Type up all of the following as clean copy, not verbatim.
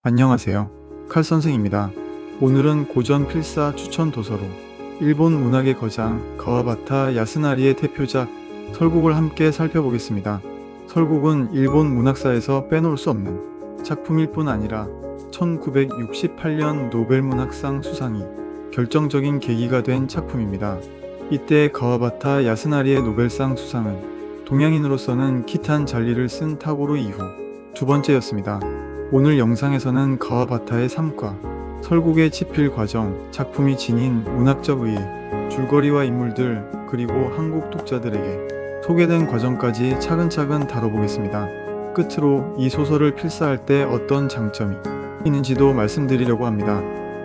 안녕하세요. 칼 선생입니다. 오늘은 고전 필사 추천 도서로 일본 문학의 거장 가와바타 야스나리의 대표작 설국을 함께 살펴보겠습니다. 설국은 일본 문학사에서 빼놓을 수 없는 작품일 뿐 아니라 1968년 노벨문학상 수상이 결정적인 계기가 된 작품입니다. 이때 가와바타 야스나리의 노벨상 수상은 동양인으로서는 키탄 잔리를 쓴 타고로 이후 두 번째였습니다. 오늘 영상에서는 가와바타의 삶과 설국의 집필 과정, 작품이 지닌 문학적 의의, 줄거리와 인물들, 그리고 한국 독자들에게 소개된 과정까지 차근차근 다뤄보겠습니다. 끝으로 이 소설을 필사할 때 어떤 장점이 있는지도 말씀드리려고 합니다.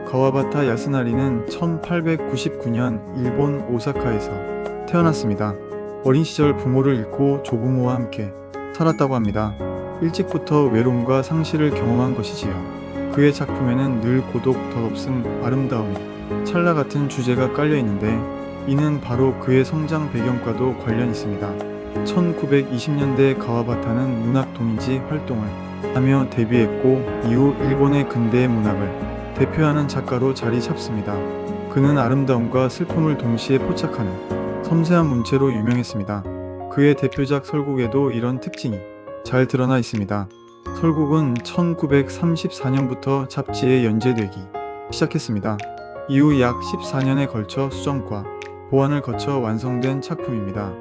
가와바타 야스나리는 1899년 일본 오사카에서 태어났습니다. 어린 시절 부모를 잃고 조부모와 함께 살았다고 합니다. 일찍부터 외로움과 상실을 경험한 것이지요. 그의 작품에는 늘 고독, 덧없음, 아름다움, 찰나 같은 주제가 깔려 있는데 이는 바로 그의 성장 배경과도 관련 있습니다. 1920년대 가와바타는 문학 동인지 활동을 하며 데뷔했고 이후 일본의 근대 문학을 대표하는 작가로 자리 잡습니다. 그는 아름다움과 슬픔을 동시에 포착하는 섬세한 문체로 유명했습니다. 그의 대표작 설국에도 이런 특징이 잘 드러나 있습니다. 설국은 1934년부터 잡지에 연재되기 시작했습니다. 이후 약 14년에 걸쳐 수정과 보완을 거쳐 완성된 작품입니다.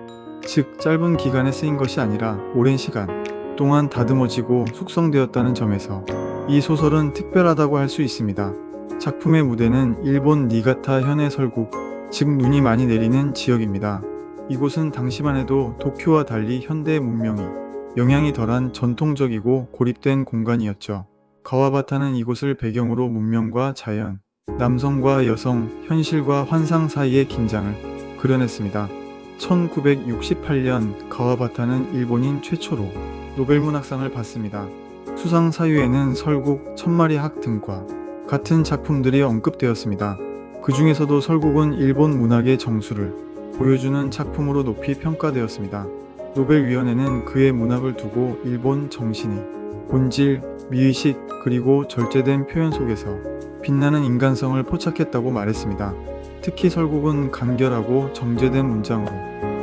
즉 짧은 기간에 쓰인 것이 아니라 오랜 시간 동안 다듬어지고 숙성되었다는 점에서 이 소설은 특별하다고 할 수 있습니다. 작품의 무대는 일본 니가타 현의 설국, 즉 눈이 많이 내리는 지역입니다. 이곳은 당시만 해도 도쿄와 달리 현대 문명이 영향이 덜한 전통적이고 고립된 공간이었죠. 가와바타는 이곳을 배경으로 문명과 자연, 남성과 여성, 현실과 환상 사이의 긴장을 그려냈습니다. 1968년 가와바타는 일본인 최초로 노벨문학상을 받습니다. 수상 사유에는 설국, 천마리 학 등과 같은 작품들이 언급되었습니다. 그 중에서도 설국은 일본 문학의 정수를 보여주는 작품으로 높이 평가되었습니다. 노벨위원회는 그의 문학을 두고 일본 정신의 본질, 미의식, 그리고 절제된 표현 속에서 빛나는 인간성을 포착했다고 말했습니다. 특히 설국은 간결하고 정제된 문장으로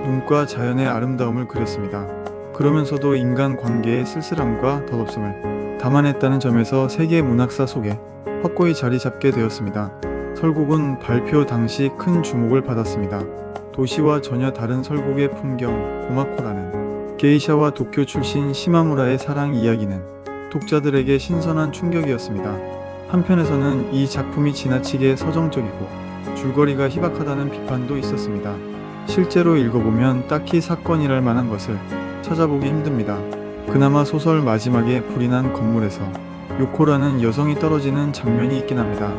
눈과 자연의 아름다움을 그렸습니다. 그러면서도 인간 관계의 쓸쓸함과 덧없음을 담아냈다는 점에서 세계 문학사 속에 확고히 자리 잡게 되었습니다. 설국은 발표 당시 큰 주목을 받았습니다. 도시와 전혀 다른 설국의 풍경, 고마코라는 게이샤와 도쿄 출신 시마무라의 사랑 이야기는 독자들에게 신선한 충격이었습니다. 한편에서는 이 작품이 지나치게 서정적이고 줄거리가 희박하다는 비판도 있었습니다. 실제로 읽어보면 딱히 사건이랄 만한 것을 찾아보기 힘듭니다. 그나마 소설 마지막에 불이 난 건물에서 요코라는 여성이 떨어지는 장면이 있긴 합니다.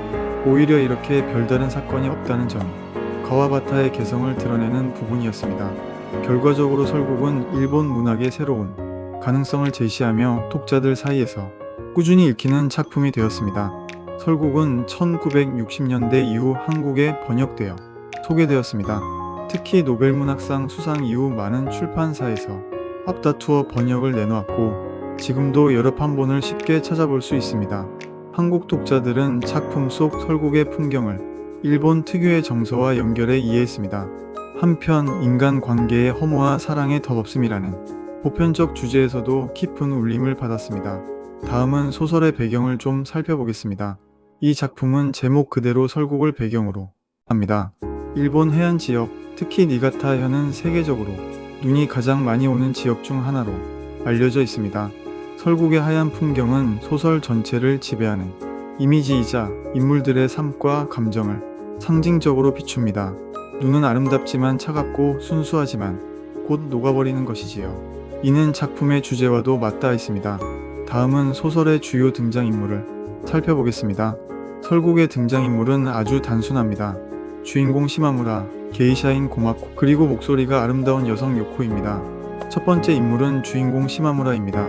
오히려 이렇게 별다른 사건이 없다는 점이 가와바타의 개성을 드러내는 부분이었습니다. 결과적으로 설국은 일본 문학의 새로운 가능성을 제시하며 독자들 사이에서 꾸준히 읽히는 작품이 되었습니다. 설국은 1960년대 이후 한국에 번역되어 소개되었습니다. 특히 노벨문학상 수상 이후 많은 출판사에서 앞다투어 번역을 내놓았고 지금도 여러 판본을 쉽게 찾아볼 수 있습니다. 한국 독자들은 작품 속 설국의 풍경을 일본 특유의 정서와 연결해 이해했습니다. 한편 인간관계의 허무와 사랑의 덧없음이라는 보편적 주제에서도 깊은 울림을 받았습니다. 다음은 소설의 배경을 좀 살펴보겠습니다. 이 작품은 제목 그대로 설국을 배경으로 합니다. 일본 해안 지역, 특히 니가타 현은 세계적으로 눈이 가장 많이 오는 지역 중 하나로 알려져 있습니다. 설국의 하얀 풍경은 소설 전체를 지배하는 이미지이자 인물들의 삶과 감정을 상징적으로 비춥니다. 눈은 아름답지만 차갑고 순수하지만 곧 녹아버리는 것이지요. 이는 작품의 주제와도 맞닿아 있습니다. 다음은 소설의 주요 등장인물을 살펴보겠습니다. 설국의 등장인물은 아주 단순합니다. 주인공 시마무라, 게이샤인 고마코, 그리고 목소리가 아름다운 여성 요코입니다. 첫 번째 인물은 주인공 시마무라입니다.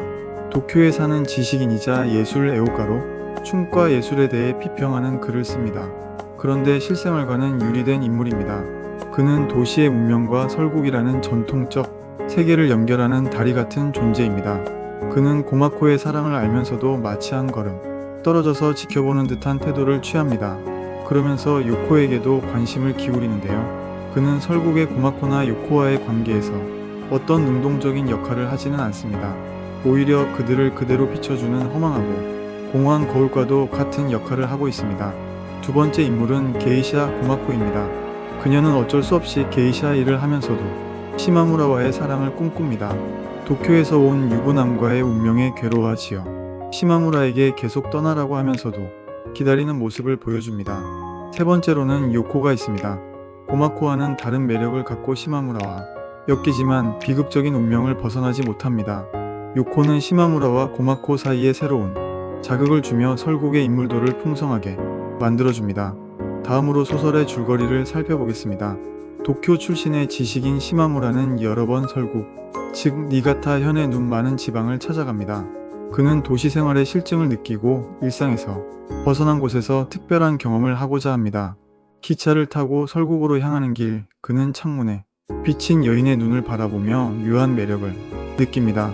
도쿄에 사는 지식인이자 예술 애호가로 춤과 예술에 대해 비평하는 글을 씁니다. 그런데 실생활과는 유리된 인물입니다. 그는 도시의 문명과 설국이라는 전통적 세계를 연결하는 다리 같은 존재입니다. 그는 고마코의 사랑을 알면서도 마치 한 걸음 떨어져서 지켜보는 듯한 태도를 취합니다. 그러면서 요코에게도 관심을 기울이는데요. 그는 설국의 고마코나 요코와의 관계에서 어떤 능동적인 역할을 하지는 않습니다. 오히려 그들을 그대로 비춰주는 허망하고 공허한 거울과도 같은 역할을 하고 있습니다. 두 번째 인물은 게이샤 고마코입니다. 그녀는 어쩔 수 없이 게이샤 일을 하면서도 시마무라와의 사랑을 꿈꿉니다. 도쿄에서 온 유부남과의 운명에 괴로워하지요. 시마무라에게 계속 떠나라고 하면서도 기다리는 모습을 보여줍니다. 세 번째로는 요코가 있습니다. 고마코와는 다른 매력을 갖고 시마무라와 엮이지만 비극적인 운명을 벗어나지 못합니다. 요코는 시마무라와 고마코 사이에 새로운 자극을 주며 설국의 인물도를 풍성하게 만들어줍니다. 다음으로 소설의 줄거리를 살펴보겠습니다. 도쿄 출신의 지식인 시마무라는 여러 번 설국, 즉 니가타 현의 눈 많은 지방을 찾아갑니다. 그는 도시 생활의 실증을 느끼고 일상에서 벗어난 곳에서 특별한 경험을 하고자 합니다. 기차를 타고 설국으로 향하는 길, 그는 창문에 비친 여인의 눈을 바라보며 묘한 매력을 느낍니다.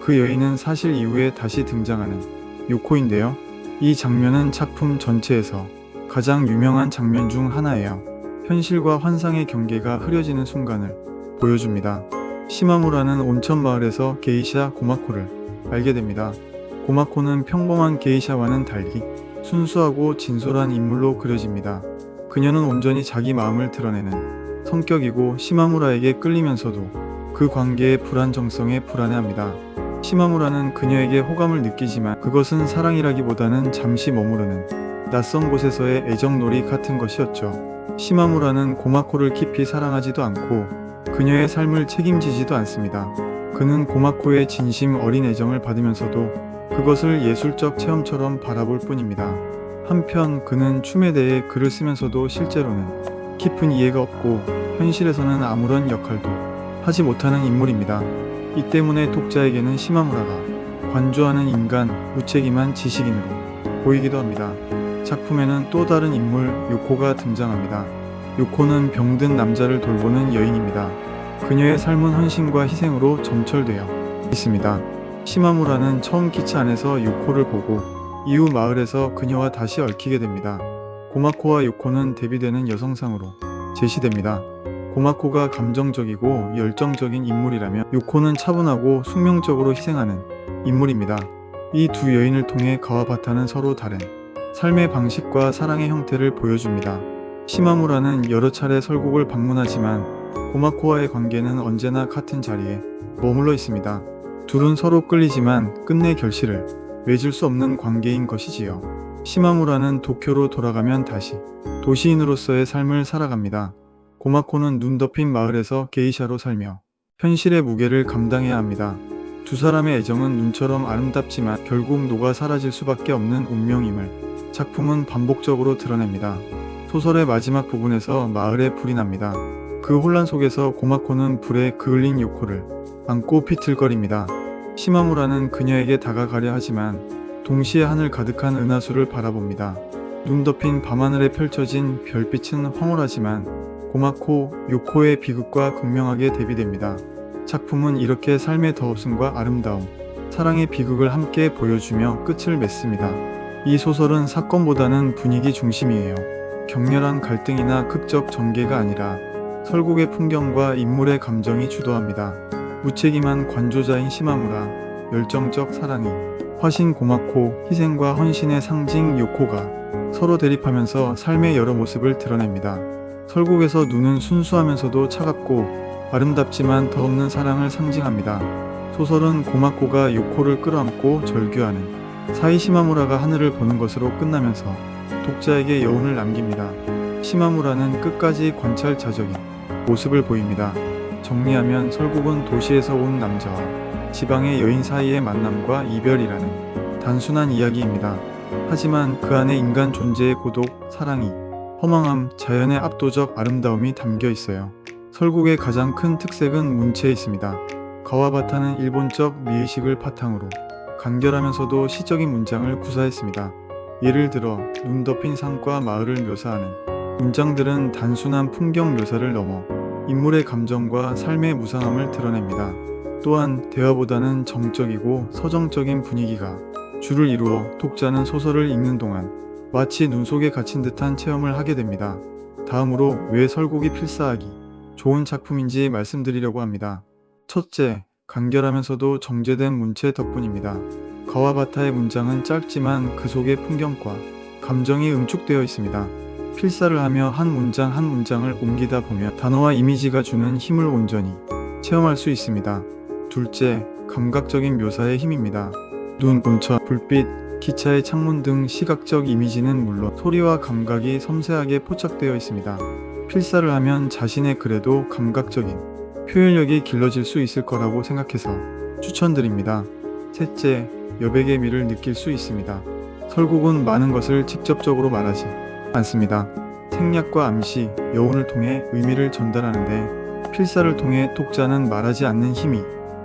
그 여인은 사실 이후에 다시 등장하는 요코인데요. 이 장면은 작품 전체에서 가장 유명한 장면 중 하나예요. 현실과 환상의 경계가 흐려지는 순간을 보여줍니다. 시마무라는 온천 마을에서 게이샤 고마코를 알게 됩니다. 고마코는 평범한 게이샤와는 달리 순수하고 진솔한 인물로 그려집니다. 그녀는 온전히 자기 마음을 드러내는 성격이고 시마무라에게 끌리면서도 그 관계의 불안정성에 불안해합니다. 시마무라는 그녀에게 호감을 느끼지만 그것은 사랑이라기보다는 잠시 머무르는 낯선 곳에서의 애정놀이 같은 것이었죠. 시마무라는 고마코를 깊이 사랑하지도 않고 그녀의 삶을 책임지지도 않습니다. 그는 고마코의 진심 어린 애정을 받으면서도 그것을 예술적 체험처럼 바라볼 뿐입니다. 한편 그는 춤에 대해 글을 쓰면서도 실제로는 깊은 이해가 없고 현실에서는 아무런 역할도 하지 못하는 인물입니다. 이 때문에 독자에게는 시마무라가 관조하는 인간, 무책임한 지식인으로 보이기도 합니다. 작품에는 또 다른 인물 요코가 등장합니다. 요코는 병든 남자를 돌보는 여인입니다. 그녀의 삶은 헌신과 희생으로 점철되어 있습니다. 시마무라는 처음 기차 안에서 요코를 보고 이후 마을에서 그녀와 다시 얽히게 됩니다. 고마코와 요코는 대비되는 여성상으로 제시됩니다. 고마코가 감정적이고 열정적인 인물이라면 요코는 차분하고 숙명적으로 희생하는 인물입니다. 이 두 여인을 통해 가와바타는 서로 다른 삶의 방식과 사랑의 형태를 보여줍니다. 시마무라는 여러 차례 설국을 방문하지만 고마코와의 관계는 언제나 같은 자리에 머물러 있습니다. 둘은 서로 끌리지만 끝내 결실을 맺을 수 없는 관계인 것이지요. 시마무라는 도쿄로 돌아가면 다시 도시인으로서의 삶을 살아갑니다. 고마코는 눈 덮인 마을에서 게이샤로 살며 현실의 무게를 감당해야 합니다. 두 사람의 애정은 눈처럼 아름답지만 결국 녹아 사라질 수밖에 없는 운명임을 작품은 반복적으로 드러냅니다. 소설의 마지막 부분에서 마을에 불이 납니다. 그 혼란 속에서 고마코는 불에 그을린 요코를 안고 비틀거립니다. 시마무라는 그녀에게 다가가려 하지만 동시에 하늘 가득한 은하수를 바라봅니다. 눈 덮인 밤하늘에 펼쳐진 별빛은 황홀하지만 고마코, 요코의 비극과 극명하게 대비됩니다. 작품은 이렇게 삶의 더없음과 아름다움, 사랑의 비극을 함께 보여주며 끝을 맺습니다. 이 소설은 사건보다는 분위기 중심이에요. 격렬한 갈등이나 극적 전개가 아니라 설국의 풍경과 인물의 감정이 주도합니다. 무책임한 관조자인 시마무라, 열정적 사랑이, 화신 고마코, 희생과 헌신의 상징 요코가 서로 대립하면서 삶의 여러 모습을 드러냅니다. 설국에서 눈은 순수하면서도 차갑고 아름답지만 더없는 사랑을 상징합니다. 소설은 고마코가 요코를 끌어안고 절규하는 사이 시마무라가 하늘을 보는 것으로 끝나면서 독자에게 여운을 남깁니다. 시마무라는 끝까지 관찰자적인 모습을 보입니다. 정리하면 설국은 도시에서 온 남자와 지방의 여인 사이의 만남과 이별이라는 단순한 이야기입니다. 하지만 그 안에 인간 존재의 고독, 사랑이, 허망함, 자연의 압도적 아름다움이 담겨 있어요. 설국의 가장 큰 특색은 문체에 있습니다. 가와바타는 일본적 미의식을 바탕으로 간결하면서도 시적인 문장을 구사했습니다. 예를 들어 눈 덮인 산과 마을을 묘사하는 문장들은 단순한 풍경 묘사를 넘어 인물의 감정과 삶의 무상함을 드러냅니다. 또한 대화보다는 정적이고 서정적인 분위기가 줄을 이루어 독자는 소설을 읽는 동안 마치 눈 속에 갇힌 듯한 체험을 하게 됩니다. 다음으로 왜 설국이 필사하기 좋은 작품인지 말씀드리려고 합니다. 첫째, 간결하면서도 정제된 문체 덕분입니다. 가와바타의 문장은 짧지만 그 속의 풍경과 감정이 응축되어 있습니다. 필사를 하며 한 문장 한 문장을 옮기다 보면 단어와 이미지가 주는 힘을 온전히 체험할 수 있습니다. 둘째, 감각적인 묘사의 힘입니다. 눈, 온천, 불빛, 기차의 창문 등 시각적 이미지는 물론 소리와 감각이 섬세하게 포착되어 있습니다. 필사를 하면 자신의 글에도 감각적인 표현력이 길러질 수 있을 거라고 생각해서 추천드립니다. 셋째, 여백의 미를 느낄 수 있습니다. 설국은 많은 것을 직접적으로 말하지 않습니다. 생략과 암시, 여운을 통해 의미를 전달하는데 필사를 통해 독자는 말하지 않는 힘이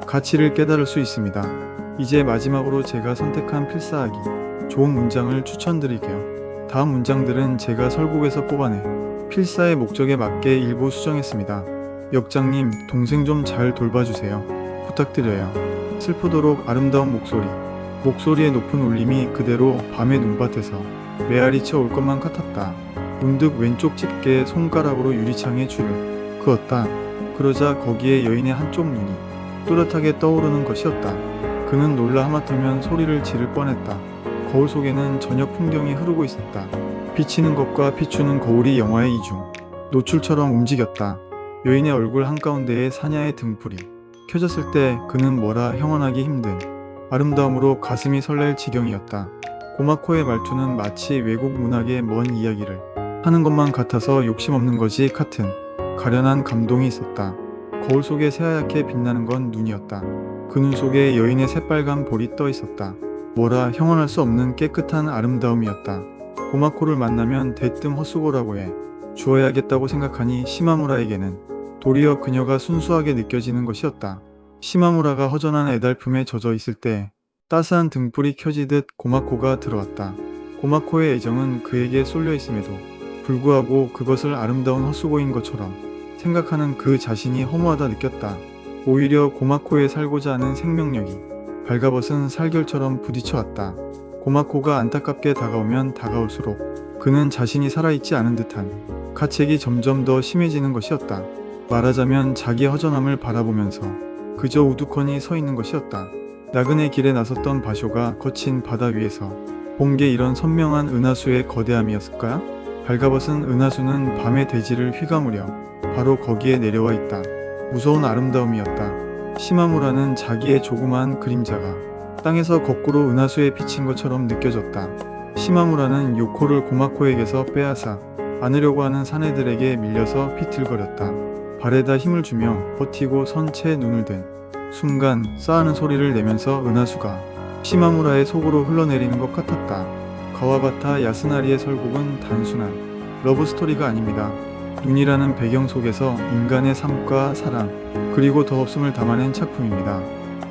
가치를 깨달을 수 있습니다. 이제 마지막으로 제가 선택한 필사하기 좋은 문장을 추천드릴게요. 다음 문장들은 제가 설국에서 뽑아내 필사의 목적에 맞게 일부 수정했습니다. 역장님, 동생 좀 잘 돌봐주세요. 부탁드려요. 슬프도록 아름다운 목소리. 목소리의 높은 울림이 그대로 밤의 눈밭에서 메아리쳐 올 것만 같았다. 문득 왼쪽 집게의 손가락으로 유리창에 줄을 그었다. 그러자 거기에 여인의 한쪽 눈이 또렷하게 떠오르는 것이었다. 그는 놀라 하마터면 소리를 지를 뻔했다. 거울 속에는 저녁 풍경이 흐르고 있었다. 비치는 것과 비추는 거울이 영화의 이중, 노출처럼 움직였다. 여인의 얼굴 한가운데에 사냐의 등불이 켜졌을 때 그는 뭐라 형언하기 힘든 아름다움으로 가슴이 설렐 지경이었다. 고마코의 말투는 마치 외국 문학의 먼 이야기를 하는 것만 같아서 욕심없는 것이 같은 가련한 감동이 있었다. 거울 속에 새하얗게 빛나는 건 눈이었다. 그 눈 속에 여인의 새빨간 볼이 떠 있었다. 뭐라 형언할 수 없는 깨끗한 아름다움이었다. 고마코를 만나면 대뜸 헛수고라고 해 주어야겠다고 생각하니 시마무라에게는 도리어 그녀가 순수하게 느껴지는 것이었다. 시마무라가 허전한 애달픔에 젖어 있을 때 따스한 등불이 켜지듯 고마코가 들어왔다. 고마코의 애정은 그에게 쏠려 있음에도 불구하고 그것을 아름다운 헛수고인 것처럼 생각하는 그 자신이 허무하다 느꼈다. 오히려 고마코에 살고자 하는 생명력이 발가벗은 살결처럼 부딪혀 왔다. 고마코가 안타깝게 다가오면 다가올수록 그는 자신이 살아있지 않은 듯한 가책이 점점 더 심해지는 것이었다. 말하자면 자기 허전함을 바라보면서 그저 우두커니 서 있는 것이었다. 나그네 길에 나섰던 바쇼가 거친 바다 위에서 본 게 이런 선명한 은하수의 거대함이었을까? 발가벗은 은하수는 밤의 대지를 휘감으려 바로 거기에 내려와 있다. 무서운 아름다움이었다. 시마무라는 자기의 조그마한 그림자가 땅에서 거꾸로 은하수에 비친 것처럼 느껴졌다. 시마무라는 요코를 고마코에게서 빼앗아 안으려고 하는 사내들에게 밀려서 비틀거렸다. 발에다 힘을 주며 버티고 선 채 눈을 든 순간 싸하는 소리를 내면서 은하수가 시마무라의 속으로 흘러내리는 것 같았다. 가와바타 야스나리의 설국은 단순한 러브스토리가 아닙니다. 눈이라는 배경 속에서 인간의 삶과 사랑, 그리고 더 없음을 담아낸 작품입니다.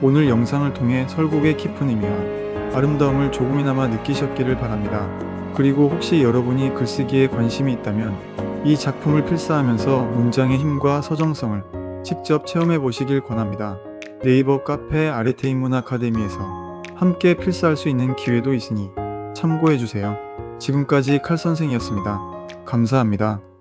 오늘 영상을 통해 설국의 깊은 의미와 아름다움을 조금이나마 느끼셨기를 바랍니다. 그리고 혹시 여러분이 글쓰기에 관심이 있다면 이 작품을 필사하면서 문장의 힘과 서정성을 직접 체험해 보시길 권합니다. 네이버 카페 아르테인문 아카데미에서 함께 필사할 수 있는 기회도 있으니 참고해 주세요. 지금까지 칼선생이었습니다. 감사합니다.